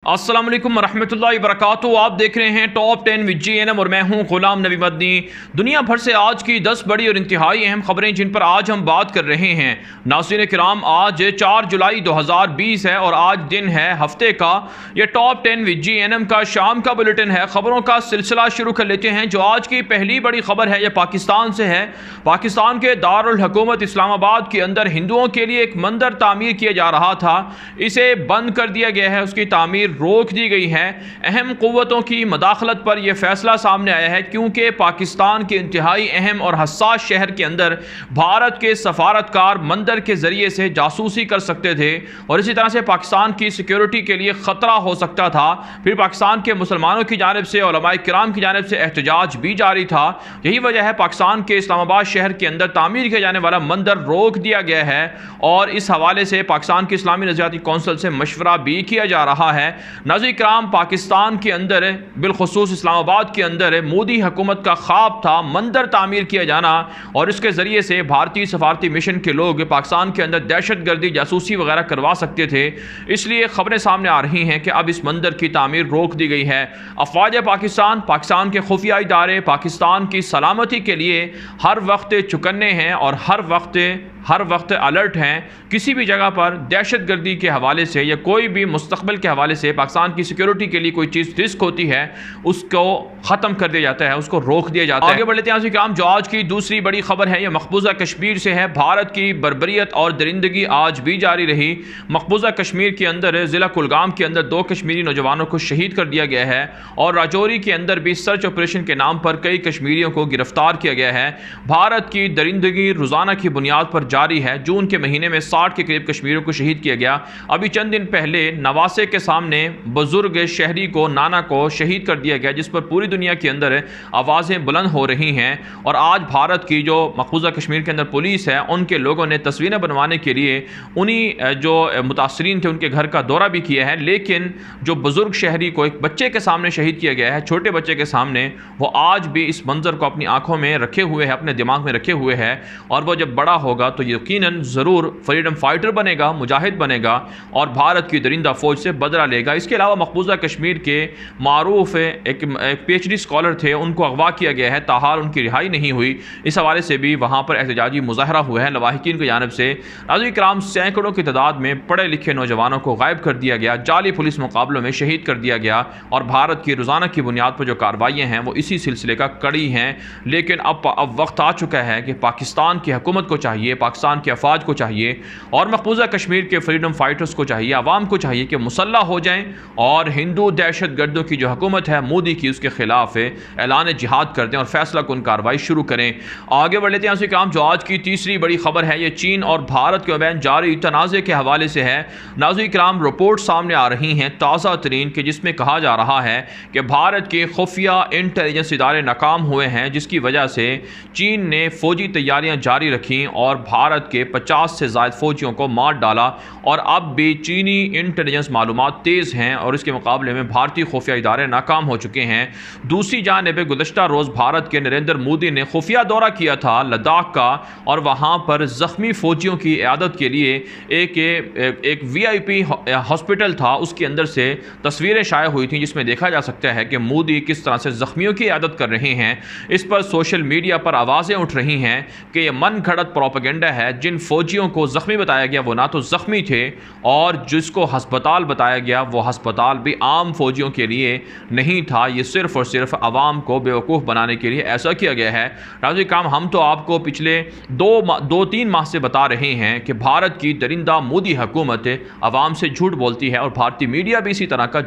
अस्सलाम वालेकुम रहमतुल्लाहि व बरकातुहू। आप देख रहे हैं टॉप 10 विद GNM और मैं हूं गुलाम नबी मदनी। दुनिया भर से आज की 10 बड़ी और इंतहाई अहम खबरें जिन पर आज हम बात कर रहे हैं। नाज़रीन किराम, आज 4 जुलाई 2020 है और आज दिन है हफ्ते का। ये टॉप 10 विद GNM का शाम का बुलेटिन है। खबरों का सिलसिला शुरू कर लेते हैं। जो आज की पहली बड़ी खबर है यह पाकिस्तान से है। पाकिस्तान के दारुल हुकूमत इस्लामाबाद के अंदर हिंदुओं के लिए एक मंदिर तामीर किया जा रहा था, इसे बंद कर दिया गया है, उसकी तामीर रोक दी गई है। अहम क़ुव्वतों की मदाखलत पर यह फैसला सामने आया है क्योंकि पाकिस्तान के इंतहाई अहम और हसास शहर के अंदर भारत के सफारतकार मंदिर के ज़रिए से जासूसी कर सकते थे और इसी तरह से पाकिस्तान की सिक्योरिटी के लिए ख़तरा हो सकता था। फिर पाकिस्तान के मुसलमानों की जानिब से, उलमाए किराम की जानिब से एहतजाज भी जारी था। यही वजह है पाकिस्तान के इस्लामाबाद शहर के अंदर तामीर किया जाने वाला मंदिर रोक दिया गया है और इस हवाले से पाकिस्तान की इस्लामी नज़रियाती कौंसिल से मशवरा भी किया जा रहा है। नाज़रीन किराम, पाकिस्तान के अंदर बिलखुसूस इस्लामाबाद के अंदर मोदी हुकूमत का ख्वाब था मंदिर तामीर किया जाना और इसके ज़रिए से भारतीय सफारती मिशन के लोग पाकिस्तान के अंदर दहशत गर्दी, जासूसी वगैरह करवा सकते थे। इसलिए खबरें सामने आ रही हैं कि अब इस मंदिर की तामीर रोक दी गई है। अफवाज पाकिस्तान, पाकिस्तान के खुफिया इदारे पाकिस्तान की सलामती के लिए हर वक्त चुकन्ने हैं और हर वक्त अलर्ट हैं। किसी भी जगह पर दहशत गर्दी के हवाले से या कोई भी मुस्तकबिल के हवाले से पाकिस्तान की सिक्योरिटी के लिए कोई चीज़ रिस्क होती है उसको ख़त्म कर दिया जाता है, उसको रोक दिया जाता है। आगे बढ़ लेते हैं काम। जो आज की दूसरी बड़ी खबर है यह मकबूजा कश्मीर से है। भारत की बर्बरियत और दरिंदगी आज भी जारी रही। मकबूजा कश्मीर के अंदर ज़िला कुलगाम के अंदर 2 कश्मीरी नौजवानों को शहीद कर दिया गया है और राजौरी के अंदर भी सर्च ऑपरेशन के नाम पर कई कश्मीरियों को गिरफ्तार किया गया है। भारत की दरिंदगी रोज़ाना की बुनियाद पर जारी है। जून के महीने में 60 के करीब कश्मीरियों को शहीद किया गया। अभी चंद दिन पहले नवासे के सामने बुजुर्ग शहरी को, नाना को शहीद कर दिया गया, जिस पर पूरी दुनिया के अंदर आवाज़ें बुलंद हो रही हैं। और आज भारत की जो मकबूजा कश्मीर के अंदर पुलिस है उनके लोगों ने तस्वीरें बनवाने के लिए उन्हीं जो मुतासरीन थे उनके घर का दौरा भी किया है, लेकिन जो बुजुर्ग शहरी को एक बच्चे के सामने शहीद किया गया है, छोटे बच्चे के सामने, वो आज भी इस मंजर को अपनी आंखों में रखे हुए है, अपने दिमाग में रखे हुए है और वो जब बड़ा होगा तो यकीनन ज़रूर फ्रीडम फाइटर बनेगा, मुजाहिद बनेगा और भारत की दरिंदा फ़ौज से बदला लेगा। इसके अलावा मकबूजा कश्मीर के मारूफ एक PhD स्कॉलर थे, उनको अगवा किया गया है, ताहाल उनकी रिहाई नहीं हुई। इस हवाले से भी वहाँ पर एहतजाजी मुजाहरा हुआ है लवाहिकीन की जानिब से। नाज़रीन किराम, सैकड़ों की तादाद में पढ़े लिखे नौजवानों को गायब कर दिया गया, जाली पुलिस मुकाबलों में शहीद कर दिया गया और भारत की रोज़ाना की बुनियाद पर जो कार्रवाइयाँ हैं वो इसी सिलसिले का कड़ी हैं। लेकिन अब वक्त आ चुका है कि पाकिस्तान की हुकूमत को चाहिए, पाकिस्तान के अफवाज को चाहिए और मकबूजा कश्मीर के फ्रीडम फाइटर्स को चाहिए, आवाम को चाहिए कि मुसल्लह हो जाएं और हिंदू दहशत गर्दों की जो हुकूमत है मोदी की, उसके खिलाफ ऐलान जिहाद कर दें और फैसला कुन कार्रवाई शुरू करें। आगे बढ़ लेते हैं काम। जो आज की तीसरी बड़ी खबर है ये चीन और भारत के मबैन जारी तनाज़े के हवाले से है। नाज़रीन किराम, रिपोर्ट सामने आ रही हैं ताज़ा तरीन के, जिसमें कहा जा रहा है कि भारत के खुफिया इंटेलिजेंस इदारे नाकाम हुए हैं, जिसकी वजह से चीन ने फ़ौजी तैयारियाँ जारी रखी और भारत के 50 से ज़ायद फ़ौजियों को मार डाला और अब भी चीनी इंटेलिजेंस मालूमात तेज़ हैं और इसके मुकाबले में भारतीय खुफिया इदारे नाकाम हो चुके हैं। दूसरी जानिब गुज़श्ता रोज़ भारत के नरेंद्र मोदी ने खुफिया दौरा किया था लद्दाख का और वहाँ पर ज़ख्मी फ़ौजियों की इयादत के लिए एक VIP हॉस्पिटल था, उसके अंदर से तस्वीरें शाया हुई थी जिसमें देखा जा सकता है कि मोदी किस तरह से ज़ख्मियों की इयादत कर रहे हैं। इस पर सोशल मीडिया पर आवाज़ें उठ रही हैं कि यह मन घड़त प्रोपेगेंडा है। जिन फ़ौजियों को ज़ख्मी बताया गया वो ना तो ज़ख्मी थे और जिसको हस्पताल बताया गया वो हस्पताल भी आम फ़ौजियों के लिए नहीं था। ये सिर्फ़ और सिर्फ आवाम को बेवकूफ़ बनाने के लिए ऐसा किया गया है। नाज़रीन काम, हम तो आपको पिछले 2-3 माह से बता रहे हैं कि भारत की दरिंदा मोदी हुकूमत आवाम से झूठ बोलती है और भारतीय मीडिया भी इसी तरह का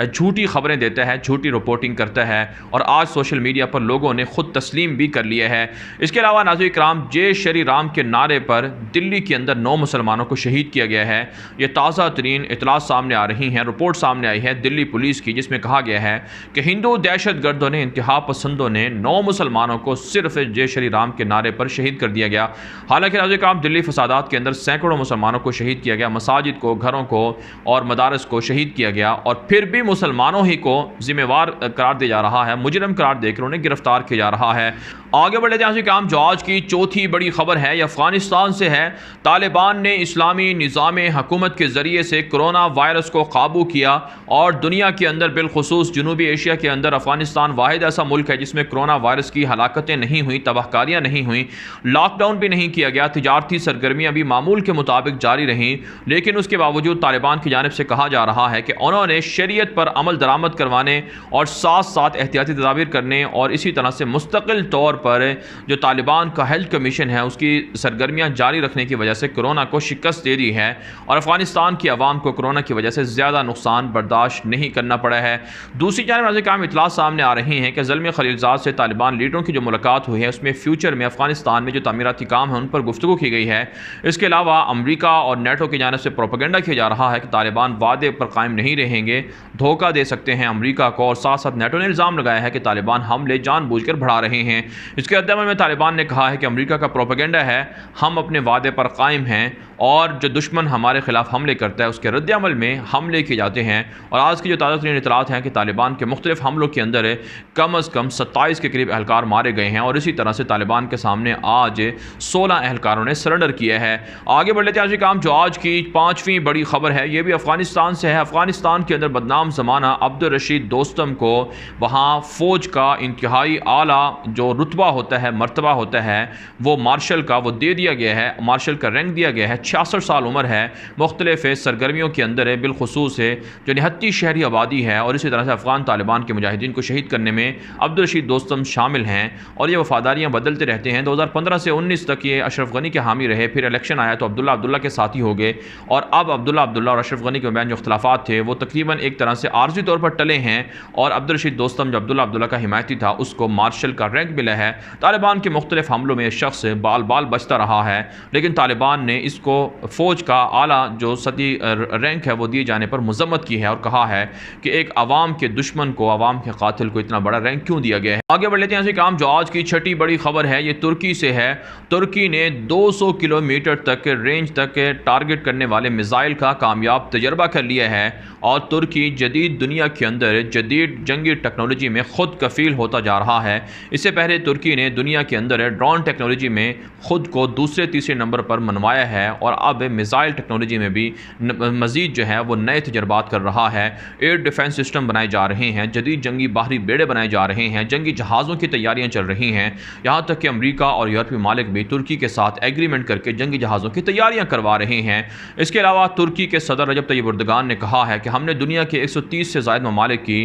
झूठी खबरें देता है, झूठी रिपोर्टिंग करता है और आज सोशल मीडिया पर लोगों ने खुद तस्लीम भी कर लिया है। इसके अलावा नाज़रीन किराम, जय श्री राम के नारे पर दिल्ली के अंदर 9 मुसलमानों को शहीद किया गया है। ये ताज़ा तरीन इतलात सामने आ रही हैं, रिपोर्ट सामने आई है दिल्ली पुलिस की, जिसमें कहा गया है कि हिंदू दहशत गर्दों ने, इंतहा पसंदों ने 9 मुसलमानों को सिर्फ जय श्री राम के नारे पर शहीद कर दिया गया। हालांकि नाज़रीन किराम, दिल्ली फसादात के अंदर सैकड़ों मुसलमानों को शहीद किया गया, मसाजिद को, घरों को और मदारस को शहीद किया गया और फिर भी मुसलमानों ही को जिम्मेवार करार दिया जा रहा है, मुजरिम करार देकर उन्हें गिरफ्तार किया जा रहा है। आगे बढ़े जाए काम। जो आज की चौथी बड़ी खबर है ये अफ़गानिस्तान से है। तालिबान ने इस्लामी निज़ाम हुकूमत के ज़रिए से कोरोना वायरस को काबू किया और दुनिया के अंदर बिलखुसूस जनूबी एशिया के अंदर अफ़गानिस्तान वाहिद ऐसा मुल्क है जिसमें कोरोना वायरस की हलाकतें नहीं हुई, तबाहकारियाँ नहीं हुई, लॉकडाउन भी नहीं किया गया, तिजारती सरगर्मियाँ भी मामूल के मुताबिक जारी रहीं। लेकिन उसके बावजूद तालिबान की जानिब से कहा जा रहा है कि उन्होंने शरीयत पर अमल दरामद करवाने और साथ साथ एहतियाती तदाबीर करने और इसी तरह से मुस्तकिल तौर पर जो तालिबान का हेल्थ कमीशन है उसकी सरगर्मियाँ जारी रखने की वजह से कोरोना को शिकस्त दे दी है और अफ़गानिस्तान की आवाम को कोरोना की वजह से ज़्यादा नुकसान बर्दाश्त नहीं करना पड़ा है। दूसरी जानब नाज़रीन काम इतला सामने आ रही हैं कि ज़ल्मी खलीलज़ाद से तालिबान लीडरों की जो मुलाकात हुई है उसमें फ्यूचर में अफ़गानिस्तान में जो तामीराती काम है उन पर गुफ्तगू की गई है। इसके अलावा अमरीका और नेटो की जानिब से प्रोपेगेंडा किया जा रहा है कि तालिबान वादे पर कायम नहीं रहेंगे, धोखा दे सकते हैं अमरीका को, और साथ साथ नेटो ने इल्ज़ाम लगाया है कि तालिबान हमले जानबूझकर बढ़ा रहे हैं। इसके रद्द-ए-अमल में तालिबान ने कहा है कि अमरीका का प्रोपेगेंडा है, हम अपने वादे पर कायम हैं और जो दुश्मन हमारे खिलाफ हमले करता है उसके रद्द-ए-अमल में हमले किए जाते हैं। और आज की जो ताज़ा तरीन इतलात हैं कि तालिबान के मुख्तलिफ हमलों के अंदर कम अज़ कम 27 के करीब एहलकार मारे गए हैं और इसी तरह से तालिबान के सामने आज 16 एहलकारों ने सरेंडर किया है। आगे बढ़ लेते हैं आज काम जो आज की 5वीं बड़ी खबर है ये भी अफ़गानिस्तान से है। अफ़गानिस्तान के अंदर बदनाम ज़माना अब्दुल रशीद दोस्तम को वहाँ फ़ौज का इंतहाई आला जो रुतबा होता है, मर्तबा होता है, वो मार्शल का वो दे दिया गया है, मार्शल का रैंक दिया गया है। 66 साल उम्र है, मुख्तलिफ सरगर्मियों के अंदर है, बिलखुसूस है जो निहत्ती शहरी आबादी है और इसी तरह से अफ़गान तालिबान के मुजाहिदीन को शहीद करने में अब्दुल रशीद दोस्तम शामिल हैं और ये वफादारियाँ बदलते रहते हैं। 2015 से 19 तक ये अशरफ गनी के हामी रहे, फिर इलेक्शन आया तो अब्दुल्ला के साथी हो गए और अब अब्दुल्ला और अशरफ गनी के बयान जो इख्तलाफात थे वो तकरीबन एक तरह से आर्जी तौर पर टले हैं और अब्दुल रशीद दोस्तम जो अब्दुल्ला का हिमायती था उसको मार्शल का रैंक मिला है। तालिबान के मुख्तलिफ हमलों में शख्स बाल बचता रहा है लेकिन तालिबान ने इसको फ़ौज का आला जो सदी रैंक है वो दिए जाने पर मजम्मत की है और कहा है कि एक अवाम के दुश्मन को, अवाम के कातिल को इतना बड़ा रैंक क्यों दिया गया है। आगे बढ़ लेते हैं ऐसे काम जो आज की छठी बड़ी खबर है ये तुर्की से है। तुर्की ने 200 किलोमीटर तक रेंज तक टारगेट करने वाले मिसाइल का कामयाब तजर्बा कर लिया है और तुर्की जदीद दुनिया के अंदर जदीद जंगी टेक्नोलॉजी में खुद कफील होता जा रहा है। इससे पहले तुर्की ने दुनिया के अंदर ड्रोन टेक्नोलॉजी में खुद को दूसरे तीसरे नंबर पर मनवाया है और अब मिसाइल टेक्नोलॉजी में भी मज़ीद जो है वो नए तजर्बात कर रहा है। एयर डिफेंस सिस्टम बनाए जा रहे हैं, जदीद जंगी बाहरी बेड़े बनाए जा रहे हैं, जंगी जहाज़ों की तैयारियाँ चल रही हैं। यहाँ तक कि अमरीका और यूरोपीय मालिक भी तुर्की के साथ एग्रीमेंट करके जंगी जहाज़ों की तैयारियाँ करवा रहे हैं। इसके अलावा तुर्की के सदर रजब तैयब एर्दोगान ने कहा है कि हमने दुनिया के 130 से ज़ायद ममालिक की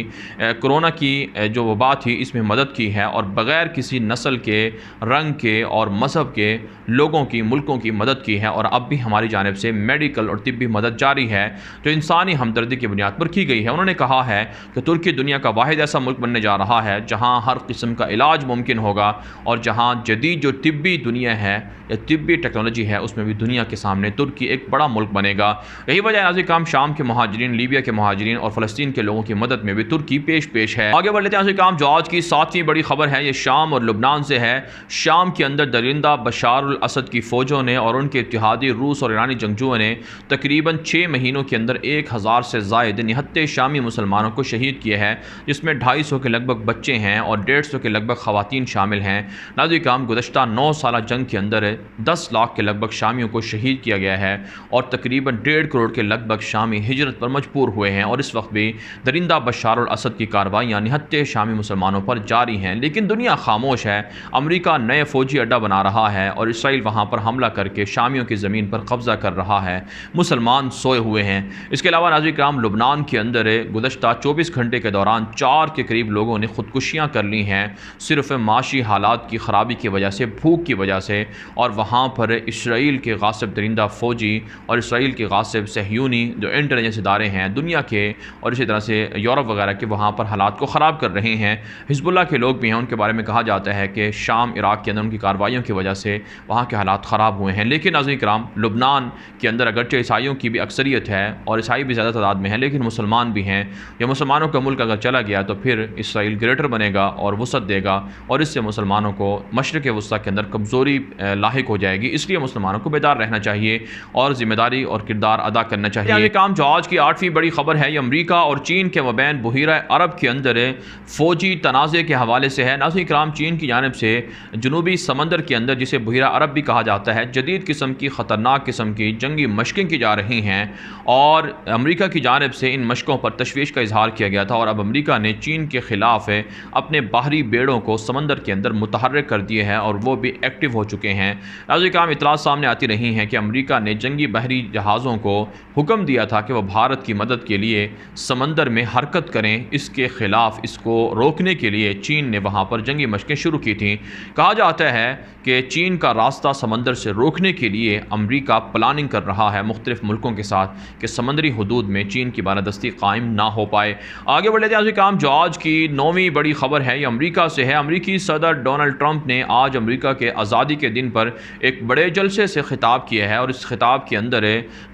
कोरोना की जो वबा थी इसमें मदद की है और बग़ैर किसी नस्ल के, रंग के और मज़हब के लोगों की, मुल्कों की मदद की है और अब भी हमारी जानिब से मेडिकल और तिब्बी मदद जारी है जो इंसानी हमदर्दी की बुनियाद पर की गई है। उन्होंने कहा है कि तुर्की दुनिया का वाहिद ऐसा मुल्क बनने जा रहा है जहाँ हर किस्म का इलाज मुमकिन होगा और जहाँ जदीद जो तिब्बी दुनिया है या तिब्बी टेक्नोलॉजी है उसमें भी दुनिया के सामने तुर्की एक बड़ा मुल्क बनेगा। यही वजह नाज़रीन काम शाम के महाजरीन, लीबिया के महाजरीन और फ़लस्तीन के लोगों की मदद में भी तुर्की पेश है। आगे बढ़ लेते हैं नाज़रीन काम जो आज की 7वीं बड़ी खबर है ये शाम और लुबनान से है। शाम के अंदर दरिंदा बशार अल असद की फ़ौजों ने और उनके इत्तेहादी रूस और ईरानी जंगजुओं ने तकरीबन 6 महीनों के अंदर 1000 से ज़ायद निहत्ते शामी मुसलमानों को शहीद किया है जिसमें 250 के लगभग बच्चे हैं और 150 के लगभग ख़वातीन शामिल हैं। नाज़रीन काम गुज़श्ता 9 साल जंग के अंदर 10 लाख के लगभग शामियों को शहीद किया गया है और तकरीबन 1.5 करोड़ के लगभग शामी हिजरत पर मजबूर हुए हैं और इस वक्त भी दरिंदा बशार अल असद की कार्रवाइयाँ निहत्ते शामी मुसलमानों पर जारी हैं। लेकिन दुनिया खामोश है। अमरीका नए फ़ौजी अड्डा बना रहा है और इसराइल वहाँ पर हमला करके शामियों की ज़मीन पर कब्ज़ा कर रहा है। मुसलमान सोए हुए हैं। इसके अलावा नाज़रीन किराम लुबनान के अंदर गुज़श्ता 24 घंटे के दौरान 4 के करीब लोगों ने ख़ुदकुशियाँ कर ली हैं सिर्फ माशी हालात की ख़राबी की वजह से, भूख की वजह से। और वहाँ पर इसराइल के गासिब दरिंदा फ़ौजी और इसराइल के गासिब सहयूनी जो इंटेलिजेंस इदारे हैं दुनिया के और इसी तरह से यूरोप वगैरह के वहाँ पर हालात को ख़राब कर रहे हैं। हिज़्बुल्लाह के लोग भी हैं, उनके बारे में कहा जाता है कि शाम इराक़ के अंदर उनकी कार्रवाइयों की वजह से वहाँ के हालात ख़राब हुए हैं। लेकिन नाज़रीन किराम लुबनान के अंदर अगरचे ईसाइयों की भी अक्सरियत है और ईसाई भी ज़्यादा तादाद में है लेकिन मुसलमान भी हैं। यह मुसलमानों का मुल्क अगर चला गया तो फिर इसराइल ग्रेटर बनेगा और वसत देगा और इससे मुसलमानों को मशरिक़ वस्ता के अंदर कमज़ोरी लाहिक हो जाएगी। इसलिए मुसलमानों को बेदार रहना चाहिए और ज़िम्मेदारी और किरदार अदा करना चाहिए। ये काम जो आज की 8वीं बड़ी खबर है ये अमरीका और चीन के मबैन बहीरा अरब के अंदर फ़ौजी तनाज़े के हवाले से है। नाज़रीन किराम चीन की जानिब से जनूबी समंदर के अंदर जिसे बहीरा जज़ीरा अरब भी कहा जाता है, जदीद किस्म की ख़तरनाक किस्म की जंगी मशक़ें की जा रही हैं और अमेरिका की जानिब से इन मशक़ों पर तशवीश का इजहार किया गया था। और अब अमेरिका ने चीन के ख़िलाफ़ अपने बाहरी बेड़ों को समंदर के अंदर मुतहर्रिक कर दिए हैं और वो भी एक्टिव हो चुके हैं। नाज़रीन, इतलात सामने आती रही हैं कि अमेरिका ने जंगी बहरी जहाज़ों को हुक्म दिया था कि वह भारत की मदद के लिए समंदर में हरकत करें। इसके ख़िलाफ़ इसको रोकने के लिए चीन ने वहाँ पर जंगी मशक़ें शुरू की थी। कहा जाता है कि चीन का रास्ता समंदर से रोकने के लिए अमेरिका प्लानिंग कर रहा है मुख्तलिफ़ मुल्कों के साथ कि समंदरी हदूद में चीन की बालादस्ती कायम ना हो पाए। आगे बढ़ लेते हैं काम जो आज की 9वीं बड़ी खबर है, ये अमेरिका से है। अमेरिकी सदर डोनाल्ड ट्रंप ने आज अमेरिका के आज़ादी के दिन पर एक बड़े जलसे से खिताब किया है और इस खिताब के अंदर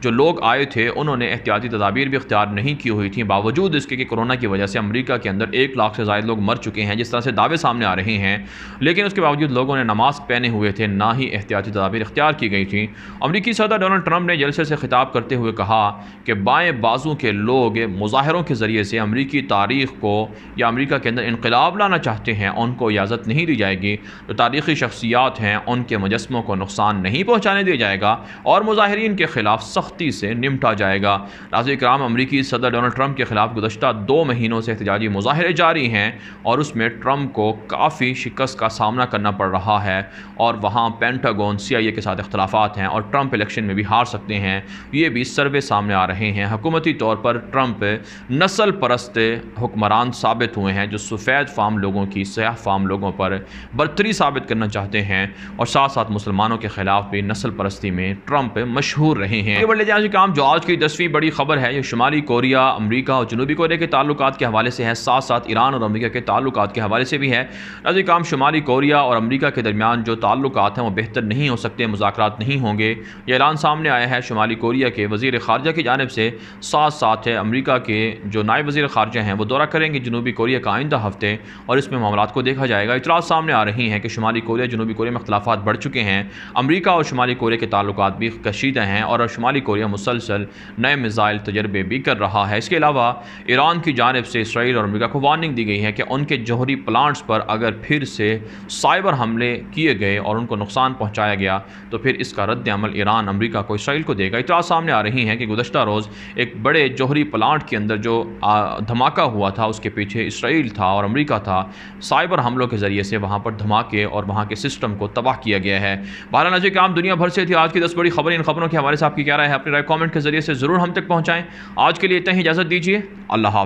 जो लोग आए थे उन्होंने एहतियाती तदाबीर भी इख्तियार नहीं की हुई थी, बावजूद इसके कि कोरोना की वजह से अमेरिका के अंदर 1 लाख से ज़्यादा लोग मर चुके हैं, जिस तरह से दावे सामने आ रहे हैं। लेकिन उसके बावजूद लोगों ने नमाज पहने हुए थे, ना ही एहतियाती तदाबीर इख्तियार की गई थी। अमेरिकी सदर डोनाल्ड ट्रंप ने जलसे से खिताब करते हुए कहा कि बाएँ बाजू के लोग मुजाहरों के ज़रिए से अमेरिकी तारीख़ को या अमेरिका के अंदर इनकलाब लाना चाहते हैं, उनको इजाज़त नहीं दी जाएगी। जो तारीख़ी शख्सियात हैं उनके मुजस्मों को नुकसान नहीं पहुँचाने दिया जाएगा और मुजाहिरीन के ख़िलाफ़ सख्ती से निपटा जाएगा। नाज़रीन किराम, अमेरिकी सदर डोनाल्ड ट्रंप के ख़िलाफ़ गुज़श्ता 2 महीनों से एहतजाजी मुज़ाहरे जारी हैं और उसमें ट्रंप को काफ़ी शिकस्त का सामना करना पड़ रहा है और वहाँ पेंटागन CIA के साथ इख्तलाफात हैं और ट्रंप इलेक्शन में भी हार सकते हैं। ये भी सर्वे सामने आ रहे हैं। हुकूमती तौर पर ट्रंप नस्ल परस्त हुक्मरान साबित हुए हैं जो सफ़ेद फार्म लोगों की सयाह फार्म लोगों पर बरतरी साबित करना चाहते हैं और साथ साथ मुसलमानों के ख़िलाफ़ भी नस्ल परस्ती में ट्रंप मशहूर रहे हैं। आगे बढ़ लेते हैं काम जो आज की 10वीं बड़ी खबर है, ये शुमाली कोरिया, अमेरिका और जनूबी कोरिया के ताल्लुकात के हवाले से है, साथ साथ ईरान और अमेरिका के ताल्लुकात के हवाले से भी है। नाज़रीन काम, शुमाली कोरिया और अमेरिका के दरमियान जो ताल्लुकात हैं वो बेहतर नहीं हो सकते, मुज़ाकरात नहीं होंगे। ये ऐलान सामने आया है शुमाली कोरिया के वज़ीर ख़ारजा की जानिब से। साथ साथ अमेरिका के जो नायब वज़ीर ख़ारजा हैं वो दौरा करेंगे जनूबी कोरिया का आइंदा हफ्ते और इसमें मामलात को देखा जाएगा। इतलात सामने आ रही हैं कि शुमाली कोरिया जनूबी कोरिया में इख्तलाफात बढ़ चुके हैं। अमेरिका और शुमाली कोरिया के ताल्लुकात भी कशीदा हैं और शुमाली कोरिया मुसलसल नए मिसाइल तजर्बे भी कर रहा है। इसके अलावा ईरान की जानिब से इसराइल और अमेरिका को वार्निंग दी गई है कि उनके जौहरी प्लांट्स पर अगर फिर से साइबर हमले किए गए और उनको नुकसान पहुँचाया गया तो फिर इसका रद्द अमल ईरान अमेरिका को इसराइल को देगा। इतलात सामने आ रही हैं कि गुज़श्ता रोज़ एक बड़े जौहरी प्लांट के अंदर जो धमाका हुआ था उसके पीछे इसराइल था और अमेरिका था। साइबर हमलों के ज़रिए से वहाँ पर धमाके और वहाँ के सिस्टम को तबाह किया गया है। बहरहाल नज़र काम दुनिया भर से थी आज की 10 बड़ी खबरें। इन खबरों के हवाले से आपकी क्या राय है? अपनी राय कमेंट के ज़रिए से ज़रूर हम तक पहुँचाएँ। आज के लिए इतना ही इजाज़त दीजिए। अल्लाह हाफ़िज़।